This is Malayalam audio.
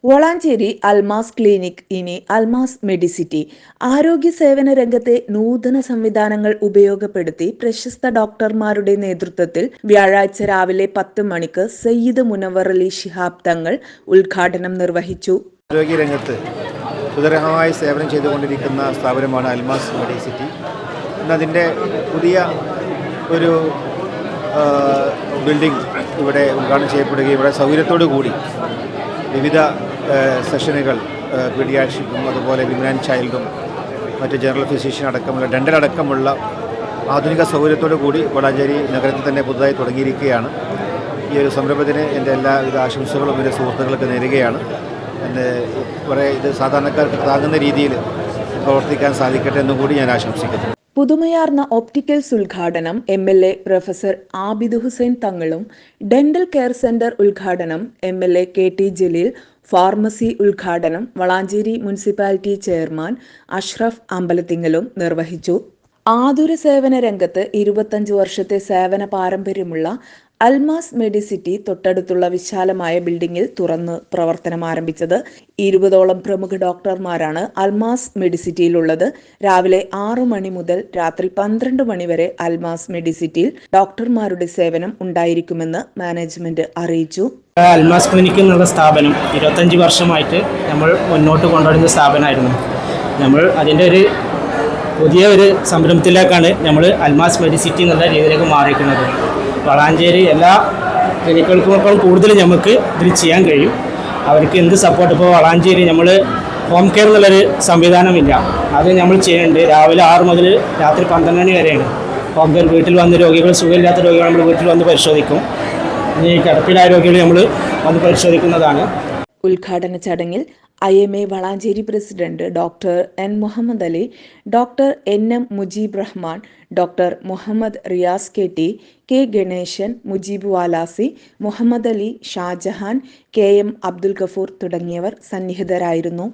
വളാഞ്ചേരി അൽമാസ് ക്ലിനിക് ഇനി അൽമാസ് മെഡിസിറ്റി. ആരോഗ്യ സേവന രംഗത്തെ നൂതന സംവിധാനങ്ങൾ ഉപയോഗപ്പെടുത്തി പ്രശസ്ത ഡോക്ടർമാരുടെ നേതൃത്വത്തിൽ വ്യാഴാഴ്ച രാവിലെ 10 മണിക്ക് സയ്യിദ് മുനവ്വർ അലി ശിഹാബ് തങ്ങൾ ഉദ്ഘാടനം നിർവഹിച്ചു. ആരോഗ്യരംഗത്ത് സുദൃഢമായി സേവനം ചെയ്തുകൊണ്ടിരിക്കുന്ന സ്ഥാപനമാണ് അൽമാസ് മെഡിസിറ്റി. ഇന്നതിൻ്റെ പുതിയ ഒരു ബിൽഡിംഗ് ഇവിടെ ഉദ്ഘാടനം ചെയ്യപ്പെടുകയും ഇവിടെ സൗകര്യത്തോടു കൂടി വിവിധ സെഷനുകൾ പീഡിയാട്രിക്കും അതുപോലെ വിമൻ ആൻഡ് ചൈൽഡും മറ്റ് ജനറൽ ഫിസിഷ്യൻ അടക്കമുള്ള ഡെൻ്റൽ അടക്കമുള്ള ആധുനിക സൗകര്യത്തോടു കൂടി വളാഞ്ചേരി നഗരത്തിൽ തന്നെ പുതുതായി തുടങ്ങിയിരിക്കുകയാണ്. ഈ ഒരു സംരംഭത്തിന് എൻ്റെ എല്ലാവിധ ആശംസകളും എൻ്റെ സുഹൃത്തുക്കൾക്ക് നേരുകയാണ്. കുറേ ഇത് സാധാരണക്കാർക്ക് താങ്ങുന്ന രീതിയിൽ പ്രവർത്തിക്കാൻ സാധിക്കട്ടെ എന്നും കൂടി ഞാൻ ആശംസിക്കുന്നു. പുതുമയാർന്ന ഓപ്റ്റിക്കൽസ് ഉദ്ഘാടനം MLA പ്രൊഫസർ ആബിദ് ഹുസൈൻ തങ്ങളും, ഡെന്റൽ കെയർ സെന്റർ ഉദ്ഘാടനം MLA KT ജലീൽ, ഫാർമസി ഉദ്ഘാടനം വളാഞ്ചേരി മുനിസിപ്പാലിറ്റി ചെയർമാൻ അഷ്റഫ് അമ്പലത്തിങ്ങലും നിർവഹിച്ചു. ആതുര സേവന രംഗത്ത് 25 വർഷത്തെ സേവന പാരമ്പര്യമുള്ള അൽമാസ് മെഡിസിറ്റി തൊട്ടടുത്തുള്ള വിശാലമായ ബിൽഡിംഗിൽ തുറന്ന് പ്രവർത്തനം ആരംഭിച്ചത്. 20ഓളം പ്രമുഖ ഡോക്ടർമാരാണ് അൽമാസ് മെഡിസിറ്റിയിലുള്ളത്. രാവിലെ 6 മണി മുതൽ രാത്രി 12 മണി വരെ അൽമാസ് മെഡിസിറ്റിയിൽ ഡോക്ടർമാരുടെ സേവനം ഉണ്ടായിരിക്കുമെന്ന് മാനേജ്മെന്റ് അറിയിച്ചു. അൽമാസ് ക്ലിനിക് എന്നുള്ള സ്ഥാപനം 25 വർഷമായിട്ട് നമ്മൾ മുന്നോട്ട് കൊണ്ടുവരുന്ന സ്ഥാപനമായിരുന്നു. നമ്മൾ അതിൻ്റെ ഒരു പുതിയ ഒരു സംരംഭത്തിലേക്കാണ് നമ്മൾ അൽമാസ് മെഡിസിറ്റി എന്നുള്ള രീതിയിലേക്ക് മാറിയിരിക്കുന്നത്. വളാഞ്ചേരി എല്ലാ ക്ലിനിക്കുകൾക്കും കൂടുതൽ നമുക്ക് ഇതിൽ ചെയ്യാൻ കഴിയും. അവർക്ക് എന്ത് സപ്പോർട്ട്, ഇപ്പോൾ വളാഞ്ചേരി നമ്മൾ ഹോം കെയർ എന്നുള്ളൊരു സംവിധാനമില്ല, അത് നമ്മൾ ചെയ്യുന്നുണ്ട്. രാവിലെ 6 മുതൽ രാത്രി 12 മണി വരെയാണ് ഹോം കെയർ. വീട്ടിൽ വന്ന് രോഗികൾ, സുഖമില്ലാത്ത രോഗികൾ നമ്മൾ വീട്ടിൽ വന്ന് പരിശോധിക്കും. ഇനി കിടപ്പിലായ രോഗികൾ നമ്മൾ വന്ന് പരിശോധിക്കുന്നതാണ്. ഉദ്ഘാടന ചടങ്ങിൽ IMA Valanchery president doctor N Muhammad Ali, doctor NM Mujeeb Rahman, doctor Muhammad Riyas KT, K Ganesan, Mujeeb Valasi, Muhammad Ali, Shajahan, KM Abdul Gafoor തുടങ്ങിയവർ സന്നിഹിതരായിരുന്നു.